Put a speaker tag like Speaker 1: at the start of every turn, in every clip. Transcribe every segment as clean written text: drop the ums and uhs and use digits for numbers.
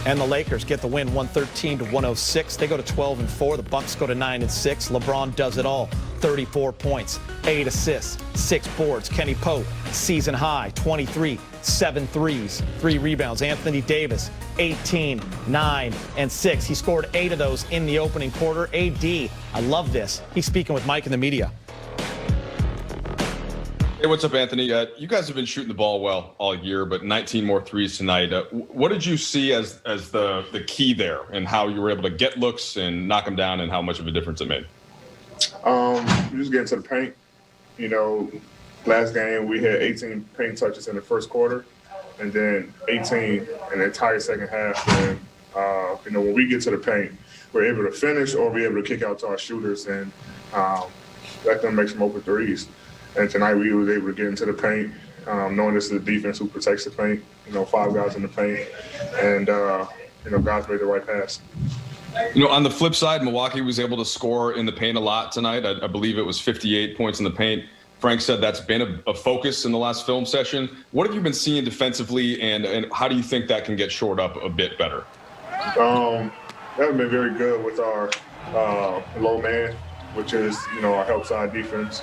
Speaker 1: And the Lakers get the win 113-106. They go to 12-4. The Bucks go to 9-6. LeBron does it all. 34 points, 8 assists, 6 boards. Kenny Pope, season high, 23, 7 threes, 3 rebounds. Anthony Davis, 18, 9, and 6. He scored 8 of those in the opening quarter. AD, I love this. He's speaking with Mike in the media.
Speaker 2: Hey, what's up, Anthony? You guys have been shooting the ball well all year, but 19 more threes tonight. What did you see as the key there, and how you were able to get looks and knock them down, and how much of a difference it made?
Speaker 3: We just get into the paint. You know, last game we had 18 paint touches in the first quarter, and then 18 in the entire second half. And you know, when we get to the paint, we're able to finish, or we're able to kick out to our shooters and let them make some open threes. And tonight we was able to get into the paint, knowing this is a defense who protects the paint. You know, 5 guys in the paint, and you know, guys made the right pass.
Speaker 2: You know, on the flip side, Milwaukee was able to score in the paint a lot tonight. I believe it was 58 points in the paint. Frank said that's been a focus in the last film session. What have you been seeing defensively, and how do you think that can get shored up a bit better?
Speaker 3: That has been very good with our low man, which is, you know, our help side defense.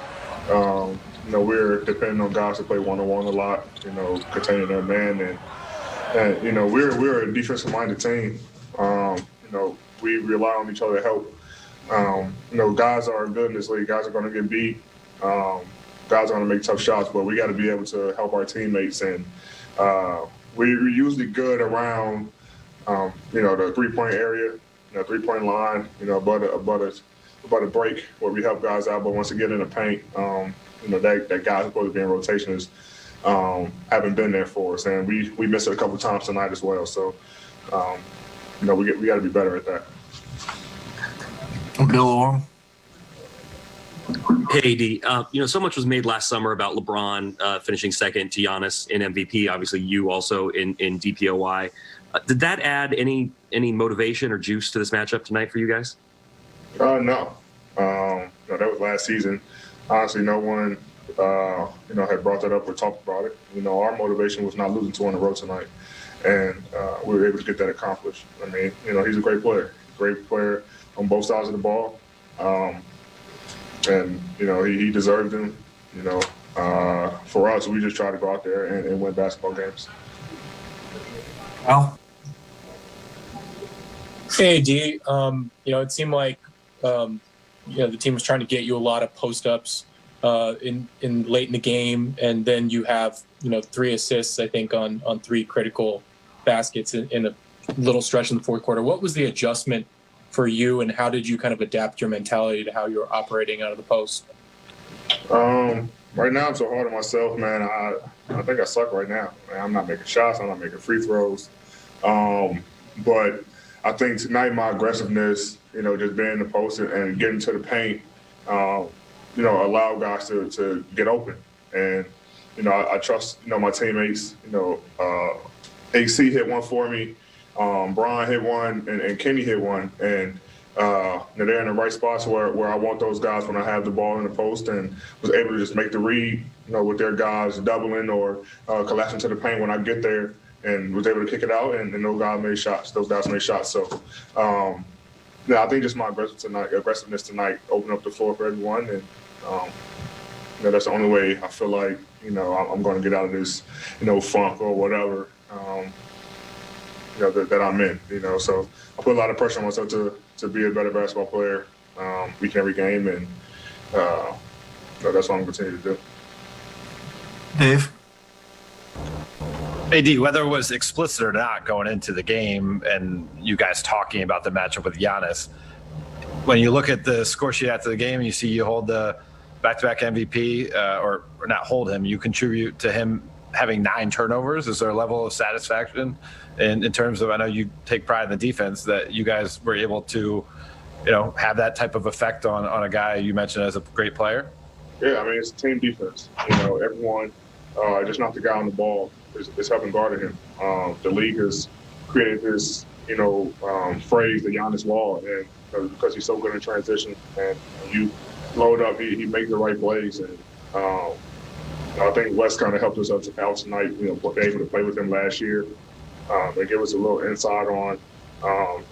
Speaker 3: You know, we're depending on guys to play one-on-one a lot, you know, containing their man. And you know, we're a defensive-minded team. You know, we rely on each other to help. You know, guys are good in this league. Guys are going to get beat. Guys are going to make tough shots, but we got to be able to help our teammates. And we're usually good around, you know, the three-point area, you know, three-point line, you know, about a break where we help guys out. But once they get in the paint, you know, that guy who's supposed to be in rotation is haven't been there for us, and we missed it a couple times tonight as well. So, you know, we got to be better at that.
Speaker 4: Bill Orr.
Speaker 5: Hey, AD. You know, so much was made last summer about LeBron finishing second to Giannis in MVP. Obviously, you also in DPOY. Did that add any motivation or juice to this matchup tonight for you guys?
Speaker 3: No. No, that was last season. Honestly, no one, you know, had brought that up or talked about it. You know, our motivation was not losing 2 in a row tonight, and we were able to get that accomplished. I mean, you know, he's a great player on both sides of the ball, and you know, he deserved them. You know, for us, we just try to go out there and win basketball games.
Speaker 4: Al.
Speaker 6: Hey, D. You know, it seemed like you know, the team was trying to get you a lot of post-ups in late in the game, and then you have, you know, 3 assists, I think, on 3 critical baskets in a little stretch in the fourth quarter. What was the adjustment for you, and how did you kind of adapt your mentality to how you're operating out of the post?
Speaker 3: Right now, I'm so hard on myself, man. I think I suck right now. Man, I'm not making shots. I'm not making free throws. But I think tonight my aggressiveness, you know, just being in the post and getting to the paint, you know, allow guys to get open. And, you know, I trust, you know, my teammates. You know, AC hit one for me, Brian hit one, and Kenny hit one. And they're in the right spots where I want those guys when I have the ball in the post, and was able to just make the read, you know, with their guys doubling or collapsing to the paint when I get there, and was able to kick it out, and those guys made shots. So, yeah, I think just my aggressiveness tonight opened up the floor for everyone, and you know, that's the only way I feel like, you know, I'm going to get out of this, you know, funk or whatever, you know, that I'm in. You know, so I put a lot of pressure on myself to be a better basketball player each and every game, and you know, that's what I'm going to continue to do.
Speaker 4: Dave.
Speaker 7: AD, whether it was explicit or not going into the game and you guys talking about the matchup with Giannis, when you look at the score sheet after the game, you see you hold the back-to-back MVP, or not hold him, you contribute to him having 9 turnovers. Is there a level of satisfaction in terms of, I know you take pride in the defense, that you guys were able to, you know, have that type of effect on a guy you mentioned as a great player?
Speaker 3: Yeah, I mean, it's a team defense. You know, everyone, just not the guy on the ball, is helping guard him. The league has created this, you know, phrase, the Giannis wall, and because he's so good in transition, and you load up, he makes the right plays, and I think Wes kind of helped us out tonight. You know, able to play with him last year, They give us a little insight on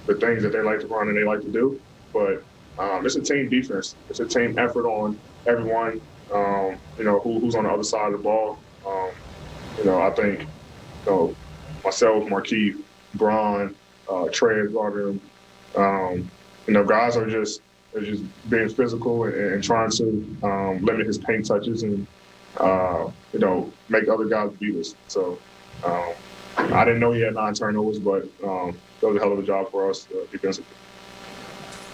Speaker 3: the things that they like to run and they like to do. But it's a team defense. It's a team effort on everyone, who's on the other side of the ball. I think, myself, Markeith, Bron, Trey, Gardner, guys are just being physical and trying to limit his paint touches and, make other guys beat us. So I didn't know he had 9 turnovers, but that was a hell of a job for us defensively.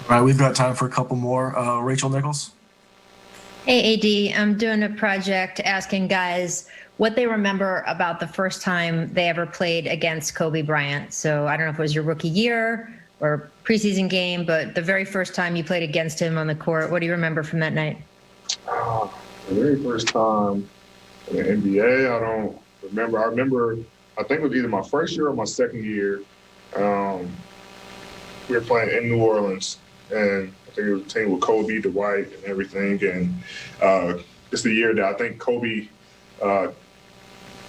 Speaker 4: All right, we've got time for a couple more. Rachel Nichols.
Speaker 8: Hey, AD, I'm doing a project asking guys what they remember about the first time they ever played against Kobe Bryant. So I don't know if it was your rookie year or preseason game, but the very first time you played against him on the court, what do you remember from that night?
Speaker 3: The very first time in the NBA, I don't remember. I remember, I think it was either my first year or my second year. We were playing in New Orleans, and I think it was a team with Kobe, Dwight, and everything. And it's the year that I think Kobe,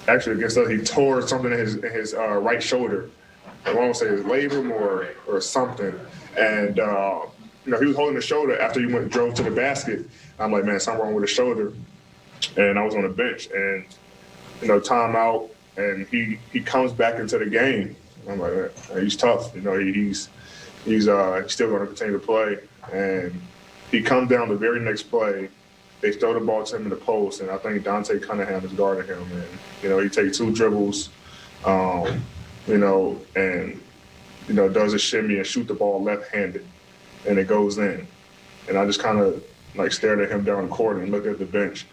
Speaker 3: actually against us, he tore something in his right shoulder. I want to say his labrum or something. And, he was holding the shoulder after he drove to the basket. I'm like, man, something wrong with his shoulder. And I was on the bench and, timeout, and he comes back into the game. I'm like, man, he's tough. He's still going to continue to play. And he comes down the very next play. They throw the ball to him in the post, and I think Dante Cunningham is guarding him. And, he takes 2 dribbles, and, does a shimmy and shoot the ball left-handed, and it goes in. And I just kind of, stared at him down the court and looked at the bench.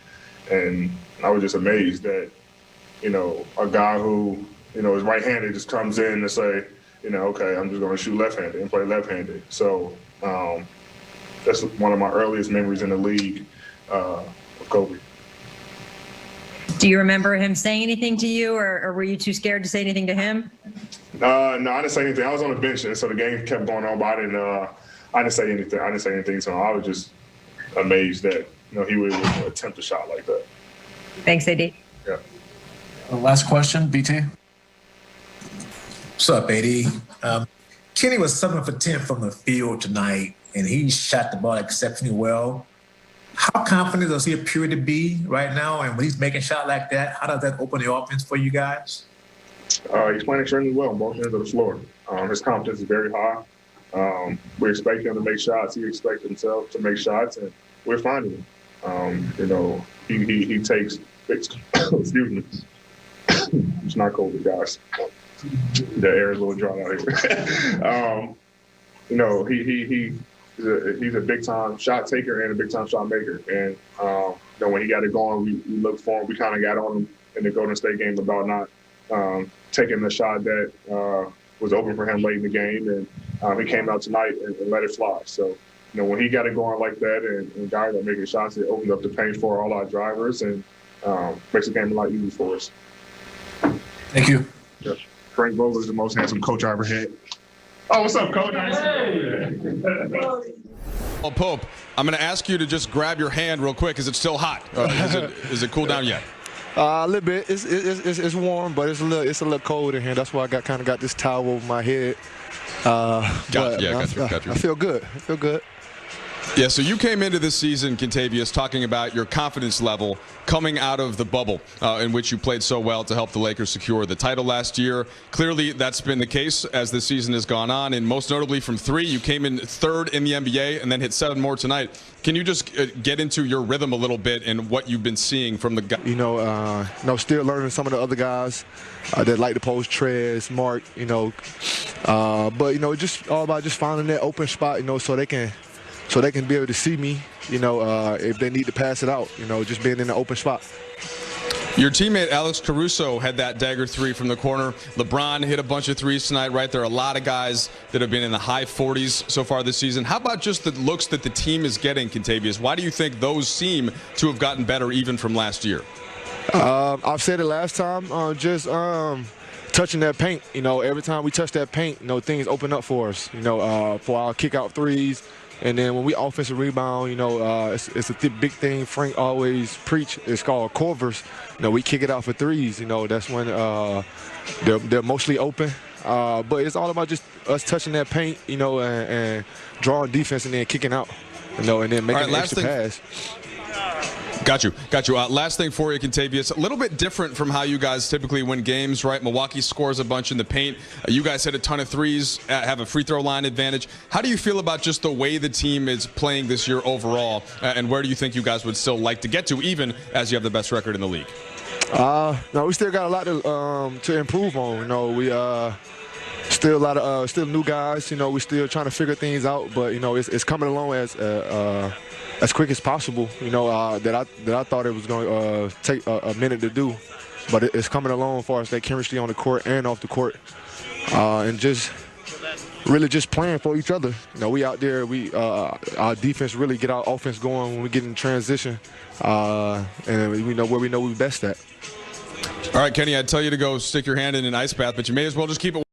Speaker 3: And I was just amazed that, a guy who, is right-handed just comes in and say, okay, I'm just going to shoot left-handed and play left-handed. So that's one of my earliest memories in the league of Kobe.
Speaker 8: Do you remember him saying anything to you, or were you too scared to say anything to him?
Speaker 3: No, I didn't say anything. I was on the bench, and so the game kept going on, but I didn't say anything. I didn't say anything to him. I was just amazed that he would attempt a shot like that.
Speaker 8: Thanks, AD.
Speaker 3: Yeah.
Speaker 4: Last question, BT.
Speaker 9: What's up, AD? Kenny was 7 for 10 from the field tonight, and he shot the ball exceptionally well. How confident does he appear to be right now? And when he's making a shot like that, how does that open the offense for you guys?
Speaker 3: He's playing extremely well on both ends of the floor. His confidence is very high. We expect him to make shots. He expects himself to make shots, and we're finding him. He takes excuse me. It's not cold, guys. The air is a little dry out here. He's a big time shot taker and a big time shot maker. And when he got it going, we looked for him. We kind of got on him in the Golden State game about not taking the shot that was open for him late in the game, and he came out tonight and let it fly. So, when he got it going like that, and guys are making shots, it opens up the paint for all our drivers and makes the game a lot easier for us.
Speaker 4: Thank you.
Speaker 3: Yeah. Frank Vogel is the most handsome coach I ever had. Oh, what's up, coach?
Speaker 10: Well, Pope, I'm going to ask you to just grab your hand real quick. Is it still hot? Is it cooled down yet?
Speaker 11: A little bit. It's warm, but it's a little cold in here. That's why I got this towel over my head.
Speaker 10: Got you.
Speaker 11: I feel good.
Speaker 10: Yeah, so you came into this season, Kentavious, talking about your confidence level coming out of the bubble in which you played so well to help the Lakers secure the title last year. Clearly, that's been the case as the season has gone on, and most notably from 3, you came in 3rd in the NBA and then hit 7 more tonight. Can you just get into your rhythm a little bit and what you've been seeing from the guys?
Speaker 11: Still learning some of the other guys that like to post, Trez, Mark, but just all about just finding that open spot, so they can be able to see me, if they need to pass it out, just being in the open spot.
Speaker 10: Your teammate Alex Caruso had that dagger 3 from the corner. LeBron hit a bunch of threes tonight, right? There are a lot of guys that have been in the high 40s so far this season. How about just the looks that the team is getting, Kentavious? Why do you think those seem to have gotten better even from last year?
Speaker 11: I've said it last time, touching that paint. Every time we touch that paint, things open up for us, for our kick out threes, And then when we offensive rebound, you know, it's a big thing Frank always preach. It's called Corvers. You know, we kick it out for threes. You know, that's when they're mostly open. But it's all about just us touching that paint, you know, and drawing defense and then kicking out, you know, and then making an extra pass.
Speaker 10: Got you. Last thing for you, Kentavious. A little bit different from how you guys typically win games, right? Milwaukee scores a bunch in the paint. You guys hit a ton of threes, have a free throw line advantage. How do you feel about just the way the team is playing this year overall, and where do you think you guys would still like to get to, even as you have the best record in the league?
Speaker 11: No, we still got a lot to improve on. You know, we still a lot of still new guys. You know, we still trying to figure things out, but you know, it's coming along as quick as possible. You know, that I thought it was going to take a minute to do, but it's coming along as far as that chemistry on the court and off the court, and just really just playing for each other. You know, we out there, our defense really get our offense going when we get in transition, and we know where we know we're best at.
Speaker 10: All right, Kenny, I'd tell you to go stick your hand in an ice bath, but you may as well just keep it